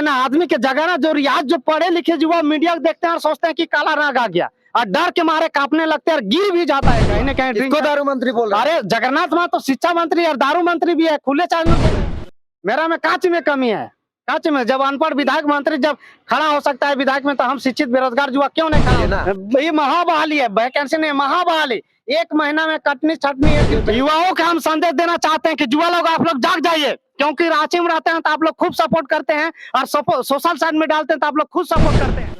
है ना आदमी के जगह ना जो रियाज जो पढ़े लिखे युवा मीडिया देखते हैं और सोचते हैं कि काला रंग आ गया और डर के मारे कांपने लगते हैं और गिर भी जाता है कहीं ना कहीं। किसको दारू मंत्री बोल रहे हैं? अरे जगन्नाथ मां तो शिक्षा मंत्री और दारू मंत्री भी है, खुले चैनल। मेरा में कांच में कमी है, कांच में। जब अनपढ़ विधायक मंत्री जब खड़ा हो सकता है विधायक में, तो हम शिक्षित बेरोजगार युवा क्यों नहीं खड़ा? ये महाबहाली है, वैकेंसी नहीं, महाबहाली। 1 महीना में कटनी छटनी है। युवाओं को हम संदेश देना चाहते हैं कि युवा लोग आप लोग जाग जाइए, क्योंकि रांची में रहते हैं तो आप लोग खूब सपोर्ट करते हैं और सोशल साइड में डालते हैं तो आप लोग खुद सपोर्ट करते हैं।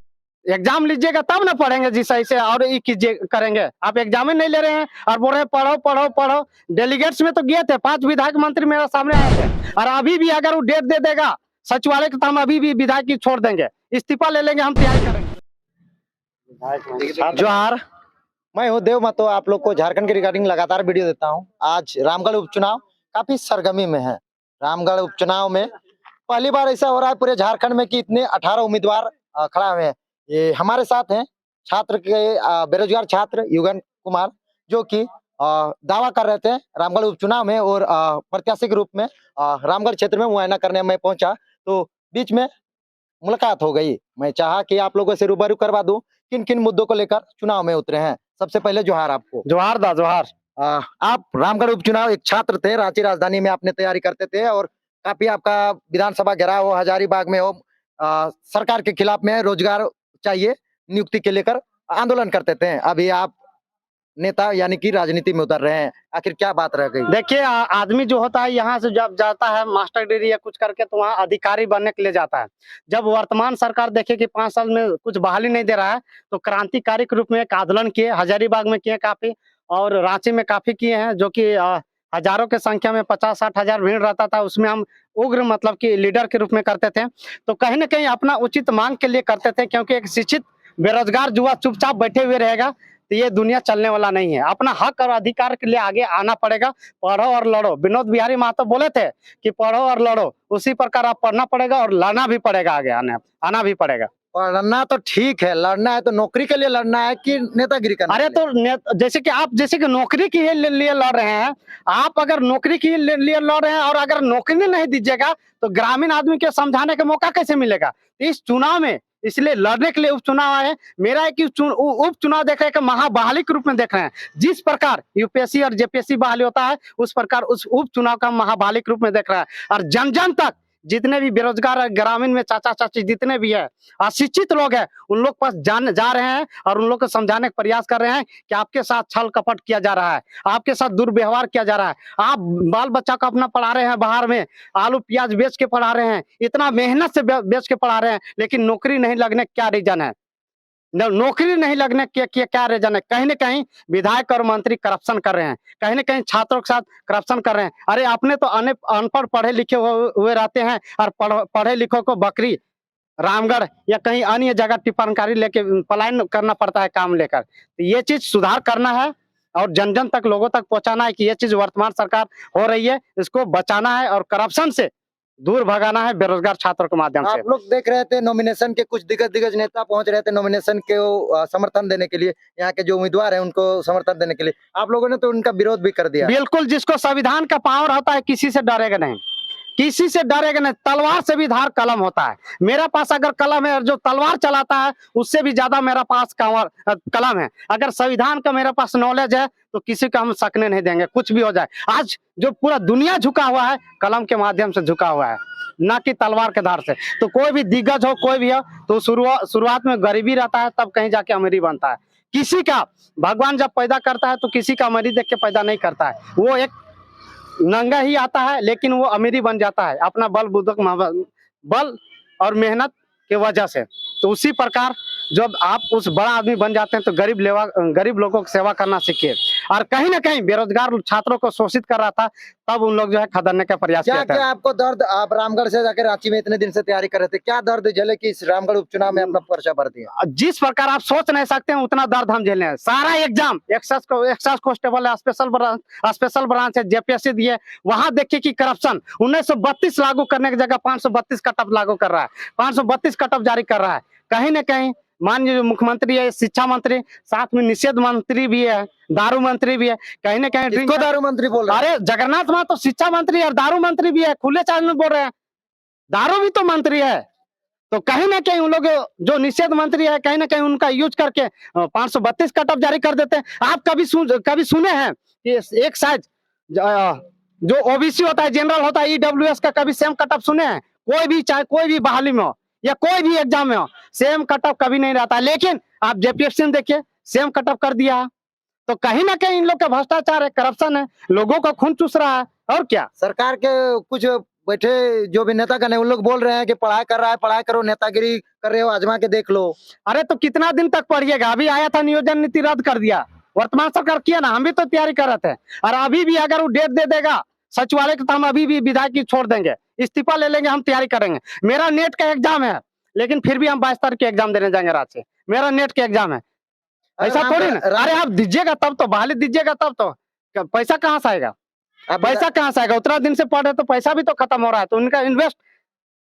एग्जाम लीजिएगा तब ना पढ़ेंगे जी सही से और ये कीजिए करेंगे। आप एग्जाम ही नहीं ले रहे हैं और बोल रहे हैं पढ़ो पढ़ो पढ़ो। डेलीगेट्स में तो गए थे, 5 विधायक मंत्री मेरे सामने आए थे, और अभी भी अगर वो डेट दे देगा सचिवालय को तो हम अभी भी विधायक की छोड़ देंगे, इस्तीफा ले लेंगे, हम तैयारी करेंगे। जोहार, मैं हूँ देव महतो। आप लोग को झारखंड के रिगार्डिंग लगातार वीडियो देता हूँ। आज रामगढ़ उपचुनाव काफी सरगर्मी में है। रामगढ़ उपचुनाव में पहली बार ऐसा हो रहा है पूरे झारखंड में कि इतने 18 उम्मीदवार खड़ा हुए हैं। ये हमारे साथ हैं छात्र के बेरोजगार छात्र युगन कुमार, जो कि दावा कर रहे थे रामगढ़ उपचुनाव में और प्रत्याशी के रूप में रामगढ़ क्षेत्र में मुआयना करने मैं पहुंचा, तो बीच में मुलाकात हो गई। मैं चाहा कि आप लोगों से रूबरू करवा दूं किन किन मुद्दों को लेकर चुनाव में उतरे हैं। सबसे पहले जोहार आपको। जोहार दा जोहार। आप रामगढ़ उपचुनाव एक छात्र थे, रांची राजधानी में आपने तैयारी करते थे और काफी आपका विधानसभा घेराव हो, हजारीबाग में हो, सरकार के खिलाफ में रोजगार चाहिए नियुक्ति के लेकर आंदोलन करते थे। अभी आप नेता यानी कि राजनीति में उतर रहे हैं, आखिर क्या बात रह गई? देखिए आदमी जो होता है यहाँ से जब जाता है मास्टर डिग्री या कुछ करके तो वहाँ अधिकारी बनने के लिए जाता है। जब वर्तमान सरकार देखे कि 5 साल में कुछ बहाली नहीं दे रहा है, तो क्रांतिकारी के रूप में एक आंदोलन किए, हजारीबाग में किए काफी, और रांची में काफी किए हैं, जो कि हजारों की संख्या में 50-60 हजार भीड़ रहता था। उसमें हम उग्र मतलब कि लीडर के रूप में करते थे। तो कहीं ना कहीं अपना उचित मांग के लिए करते थे, क्योंकि एक शिक्षित बेरोजगार युवा चुपचाप बैठे हुए रहेगा तो ये दुनिया चलने वाला नहीं है। अपना हक और अधिकार के लिए आगे आना पड़ेगा। पढ़ो और लड़ो। विनोद बिहारी महतो बोले थे कि पढ़ो और लड़ो, उसी प्रकार आप पढ़ना पड़ेगा और लड़ना भी पड़ेगा, आगे आना भी पड़ेगा। पढ़ना तो ठीक है, लड़ना है तो नौकरी के लिए लड़ना है कि नेतागिरी करना? अरे तो जैसे कि नौकरी के लिए लड़ रहे हैं, आप अगर नौकरी के लिए लड़ रहे हैं और अगर नौकरी नहीं दीजिएगा तो ग्रामीण आदमी के समझाने का मौका कैसे मिलेगा? इस चुनाव में इसलिए लड़ने के लिए उपचुनाव आए। मेरा एक उपचुनाव देख रहे हैं कि महाबहाली के रूप में देख रहे हैं। जिस प्रकार यूपीएससी और जेपीएससी बहाली होता है, उस प्रकार उस उपचुनाव का महाबहाली के रूप में देख रहा है। और जन जन तक जितने भी बेरोजगार ग्रामीण में चाचा चाची जितने भी है, अशिक्षित लोग हैं, उन लोग पास जा रहे हैं और उन लोग को समझाने का प्रयास कर रहे हैं कि आपके साथ छल कपट किया जा रहा है, आपके साथ दुर्व्यवहार किया जा रहा है। आप बाल बच्चा को अपना पढ़ा रहे हैं, बाहर में आलू प्याज बेच के पढ़ा रहे हैं, इतना मेहनत से बेच के पढ़ा रहे हैं, लेकिन नौकरी नहीं लगने क्या रीजन है? नौकरी नहीं लगने के क्या रीजन है? कहीं ना कहीं विधायक और मंत्री करप्शन कर रहे हैं, कहीं ना कहीं छात्रों के साथ करप्शन कर रहे हैं। अरे अपने तो अनपढ़ पढ़े लिखे हुए रहते हैं और पढ़े लिखों को बकरी रामगढ़ या कहीं अन्य जगह टिप्पणकारी लेके पलायन करना पड़ता है काम लेकर। तो ये चीज सुधार करना है और जन जन तक लोगों तक पहुंचाना है कि ये चीज वर्तमान सरकार हो रही है, इसको बचाना है और करप्शन से दूर भगाना है बेरोजगार छात्रों के माध्यम से। आप लोग देख रहे थे नॉमिनेशन के कुछ दिग्गज नेता पहुंच रहे थे नॉमिनेशन के समर्थन देने के लिए, यहाँ के जो उम्मीदवार हैं उनको समर्थन देने के लिए। आप लोगों ने तो उनका विरोध भी कर दिया। बिल्कुल, जिसको संविधान का पावर होता है किसी से डरेगा नहीं, किसी से डरेगा नहीं। तलवार से भी धार कलम होता है। मेरा पास अगर कलम है, जो तलवार चलाता है उससे भी ज्यादा मेरा पास कलम है। अगर संविधान का मेरे पास नॉलेज है तो किसी को हम सकने नहीं देंगे, कुछ भी हो जाए। आज जो पूरा दुनिया झुका हुआ है कलम के माध्यम से झुका हुआ है, ना कि तलवार के धार से। तो कोई भी दिग्गज हो, कोई भी हो, तो शुरुआत में गरीबी रहता है, तब कहीं जाके अमीरी बनता है। किसी का भगवान जब पैदा करता है तो किसी का अमीरी देख के पैदा नहीं करता है, वो एक नंगा ही आता है, लेकिन वो अमीरी बन जाता है अपना बल और मेहनत के वजह से। तो उसी प्रकार जब आप उस बड़ा आदमी बन जाते हैं तो गरीब लोगों की सेवा करना सीखिए। और कहीं ना कहीं बेरोजगार छात्रों को शोषित कर रहा था, तब उन लोग जो है खदेड़ने का प्रयास किया था। क्या आपको दर्द, आप रामगढ़ से जाकर रांची में इतने दिन से तैयारी कर रहे थे, क्या दर्द झेले कि इस रामगढ़ उपचुनाव में अपना पर्चा भर दिया? जिस प्रकार आप सोच नहीं सकते हैं उतना दर्द हम झेले हैं। सारा एग्जाम एक्साइज कांस्टेबल है, स्पेशल ब्रांच है, जेपीएससी दिए, वहां देखिए कि करप्शन 1932 लागू करने की जगह 532 कट ऑफ लागू कर रहा है, 532 कट ऑफ जारी कर रहा है। कहीं ना कहीं माननीय मुख्यमंत्री है, शिक्षा मंत्री, साथ में निषेध मंत्री भी है, दारू मंत्री भी है। कहीं ना कहीं किसको दारू मंत्री बोल रहे हैं? अरे जगन्नाथ मां तो शिक्षा मंत्री और दारू मंत्री भी है, खुले चैनल में बोल रहे हैं। दारू भी तो मंत्री है, तो कहीं ना कहीं उन लोग जो निषेध मंत्री है कहीं ना कहीं उनका यूज करके 532 कट ऑफ जारी कर देते हैं। आप कभी सुने हैं कि एक साइज जो ओबीसी होता है, जनरल होता है, ईडब्ल्यूएस का कभी सेम कट ऑफ सुने हैं? कोई भी, चाहे कोई भी बहाली में हो या कोई भी एग्जाम में हो, सेम कट ऑफ कभी नहीं रहता। लेकिन आप जेपीएससी में देखिए, सेम कट ऑफ कर दिया। तो कहीं ना कहीं इन लोग का भ्रष्टाचार है, करप्शन है, लोगों का खून चूस रहा है। और क्या? सरकार के कुछ बैठे जो भी नेतागण है उन लोग बोल रहे हैं कि पढ़ाई कर रहा है, पढ़ाई करो, नेतागिरी कर रहे हो, आजमा के देख लो। अरे तो कितना दिन तक पढ़िएगा? अभी आया था नियोजन नीति रद्द कर दिया, वर्तमान सरकार किया ना, हम भी तो तैयारी कर रहे थे। और अभी भी अगर वो डेट दे देगा सचिवालय की तो हम अभी भी विधायक की छोड़ देंगे, इस्तीफा ले लेंगे, हम तैयारी करेंगे। मेरा नेट का एग्जाम है, लेकिन फिर भी हम 22 तारीख के एग्जाम देने जाएंगे रात से। मेरा नेट के एग्जाम है, ऐसा थोड़ी ना। अरे आप दीजिएगा तब तो, बहाली दीजिएगा तब तो, पैसा कहाँ से आएगा? पैसा कहाँ से आएगा? उतना दिन से पढ़ रहे तो पैसा भी तो खत्म हो रहा है, तो उनका इन्वेस्ट,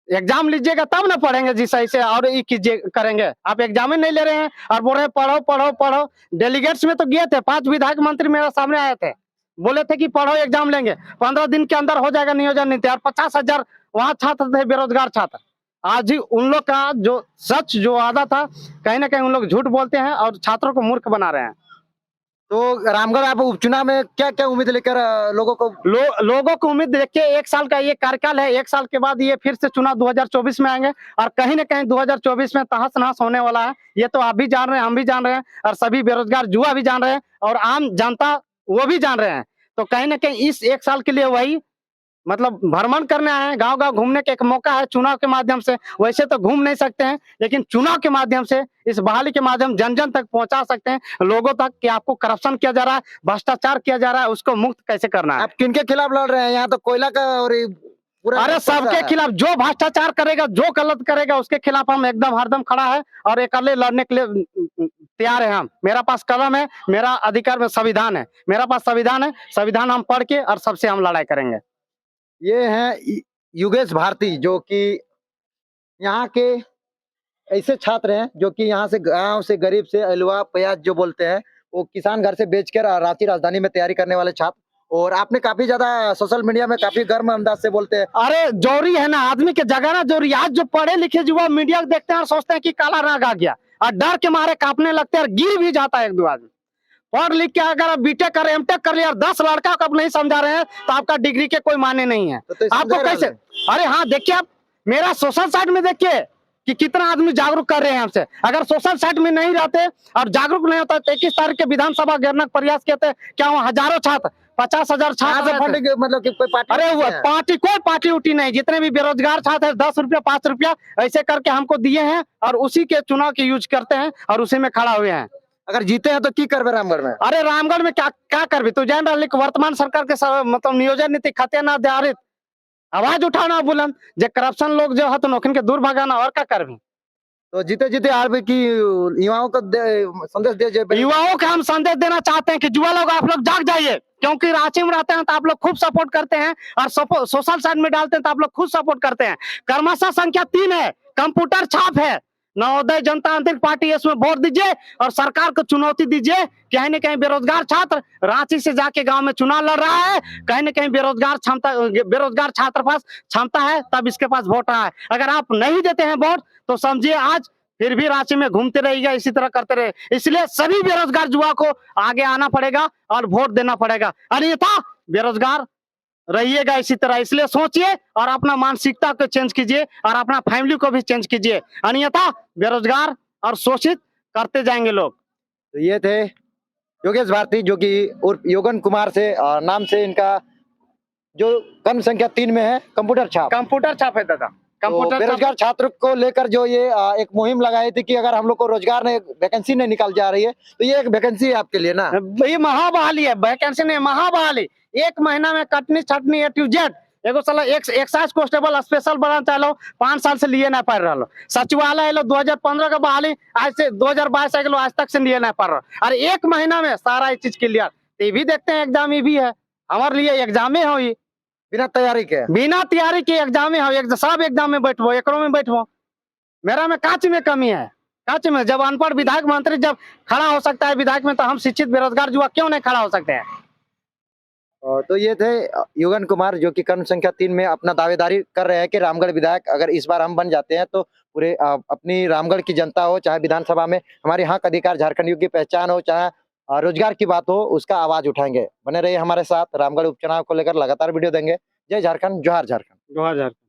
एग्जाम लीजिएगा तब ना पढ़ेंगे जी सही से और ये कीजिए करेंगे। आप एग्जाम ही नहीं ले रहे हैं और बोल रहे हैं पढ़ो पढ़ो पढ़ो। डेलीगेट्स में तो गए थे, 5 विधायक मंत्री मेरे सामने आए थे, बोले थे कि पढ़ो एग्जाम लेंगे, 15 दिन के अंदर हो जाएगा नियोजन नीति। और 50,000 वहाँ छात्र थे, बेरोजगार छात्र। आज ही उन लोग का जो सच जो वादा था, कहीं ना कहीं उन लोग झूठ बोलते हैं और छात्रों को मूर्ख बना रहे हैं। तो रामगढ़ आप उपचुनाव में क्या क्या उम्मीद लेकर लोगों को लोगों को उम्मीद देखिए, 1 साल का ये कार्यकाल है, 1 साल के बाद ये फिर से चुनाव 2024 में आएंगे और कहीं ना कहीं 2024 में तहस नहस होने वाला है। ये तो आप भी जान रहे हैं, हम भी जान रहे हैं और सभी बेरोजगार युवा भी जान रहे हैं और आम जनता वो भी जान रहे हैं। तो कहीं ना कहीं इस 1 साल के लिए वही मतलब भ्रमण करने आए हैं, गांव-गांव घूमने का एक मौका है चुनाव के माध्यम से। वैसे तो घूम नहीं सकते हैं, लेकिन चुनाव के माध्यम से, इस बहाली के माध्यम जन-जन तक पहुंचा सकते हैं लोगों तक कि आपको करप्शन किया जा रहा है, भ्रष्टाचार किया जा रहा है, उसको मुक्त कैसे करना है। आप किनके खिलाफ लड़ रहे हैं? यहाँ तो कोयला का और ये पूरा अरे सबके खिलाफ, जो भ्रष्टाचार करेगा, जो गलत करेगा, उसके खिलाफ हम एकदम हरदम खड़ा है और अकेले लड़ने के लिए तैयार है हम। मेरा पास कलम है, मेरा अधिकार में संविधान है, मेरा पास संविधान है, संविधान हम पढ़ के और सबसे हम लड़ाई करेंगे। ये हैं योगेश भारती, जो कि यहाँ के ऐसे छात्र हैं जो कि यहाँ से गांव से गरीब से अलवा प्याज जो बोलते हैं, वो किसान घर से बेचकर रांची राजधानी में तैयारी करने वाले छात्र। और आपने काफी ज्यादा सोशल मीडिया में काफी गर्म अंदाज से बोलते हैं। अरे जोरी है ना, आदमी के जगाना जोरी। आज जो पढ़े लिखे युवा मीडिया देखते हैं और सोचते हैं कि काला राग आ गया और डर के मारे कांपने लगते हैं और गिर भी जाता है 1-2 आदमी। पढ़ लिख के अगर आप बीटेक कर एमटेक कर लिया और 10 लड़का को आप नहीं समझा रहे हैं तो आपका डिग्री के कोई माने नहीं है। तो आपको कैसे? अरे हाँ, देखिए आप मेरा सोशल साइट में देखिए कि कितना आदमी जागरूक कर रहे हैं हमसे। अगर सोशल साइट में नहीं रहते और जागरूक नहीं होता, 21 तारीख के विधानसभा घेरने का प्रयास किए थे, क्या वहाँ हजारों छात्र, 50,000 छात्र, मतलब कि कोई पार्टी? अरे वो पार्टी, कोई पार्टी उठी नहीं। जितने भी बेरोजगार छात्र है, 10 रुपया 5 रुपया ऐसे करके हमको दिए हैं और उसी के चुनाव के यूज करते हैं और उसी में खड़ा हुए हैं। अगर जीते हैं तो की करबे रामगढ़ में? अरे रामगढ़ में क्या क्या करबी? तू जान रहा है वर्तमान सरकार के मतलब नियोजन नीति खते ना आधारित आवाज उठाना बुलंद, जे करप्शन लोग जो है तो नौकरी के दूर भगाना, और क्या करबी? तो जीते जीते आरबी की युवाओं को संदेश दे। युवाओं को हम संदेश देना चाहते हैं कि युवा लोग, आप लोग जाग जाइए, क्योंकि रांची में रहते हैं तो आप लोग खूब सपोर्ट करते हैं और सोशल साइट में डालते हैं तो आप लोग खूब सपोर्ट करते हैं। क्रमशः संख्या 3 है, कंप्यूटर छाप है, नवोदय जनतांत्रिक पार्टी, इसमें वोट दीजिए और सरकार को चुनौती दीजिए। कहीं न कहीं बेरोजगार छात्र रांची से जाके गांव में चुनाव लड़ रहा है, कहीं न कहीं बेरोजगार छात्र पास क्षमता है, तब इसके पास वोट रहा है। अगर आप नहीं देते हैं वोट तो समझिए आज फिर भी रांची में घूमते रहिएगा, इसी तरह करते रहे। इसलिए सभी बेरोजगार युवा को आगे आना पड़ेगा और वोट देना पड़ेगा, अन्यथा बेरोजगार रहिएगा इसी तरह। इसलिए सोचिए और अपना मानसिकता को चेंज कीजिए और अपना फैमिली को भी चेंज कीजिए, अन्यथा बेरोजगार और शोषित करते जाएंगे लोग। तो ये थे योगेश भारती, जो कि उर्फ योगन कुमार से नाम से, इनका जो कम संख्या 3 में है, कंप्यूटर छाप है दादा। तो बेरोजगार छात्र को लेकर जो ये एक मुहिम लगाई थी कि अगर हम लोग को रोजगार ने वैकेंसी नहीं निकाल जा रही है तो ये एक वैकेंसी है आपके लिए ना? ये महाबहाली है, वैकेंसी नहीं, महाबहाली। 1 महीना में कटनी छटनी ए टू जेड। एगो साला एक्साइज कांस्टेबल स्पेशल बना चाहलो, 5 साल से लिए ना पा रहा। सचिवालय 2015 का बहाली, आज से 2022 आ गलो, आज तक से लिए ना पा रहा। अरे 1 महीना में सारा ये चीज क्लियर। ये भी देखते हैं एग्जाम, ये भी है हमारे लिए एग्जाम हो, ये बिना तैयारी के एग्जाम हो, सब एग्जाम में बैठबो, एकरो में बैठबो। मेरा में काच में कमी है, काच में। जब अनपढ़ विधायक मंत्री जब खड़ा हो सकता है विधायक में, तो हम शिक्षित बेरोजगार युवा क्यों नहीं खड़ा हो सकते हैं? तो ये थे युगन कुमार, जो कि क्रम संख्या 3 में अपना दावेदारी कर रहे हैं कि रामगढ़ विधायक अगर इस बार हम बन जाते हैं तो पूरे अपनी रामगढ़ की जनता हो, चाहे विधानसभा में हमारे हक अधिकार, झारखंडियों की पहचान हो, चाहे रोजगार की बात हो, उसका आवाज उठाएंगे। बने रहिए हमारे साथ, रामगढ़ उपचुनाव को लेकर लगातार वीडियो देंगे। जय झारखंड, जोहार झारखंड। जोहार झारखंड।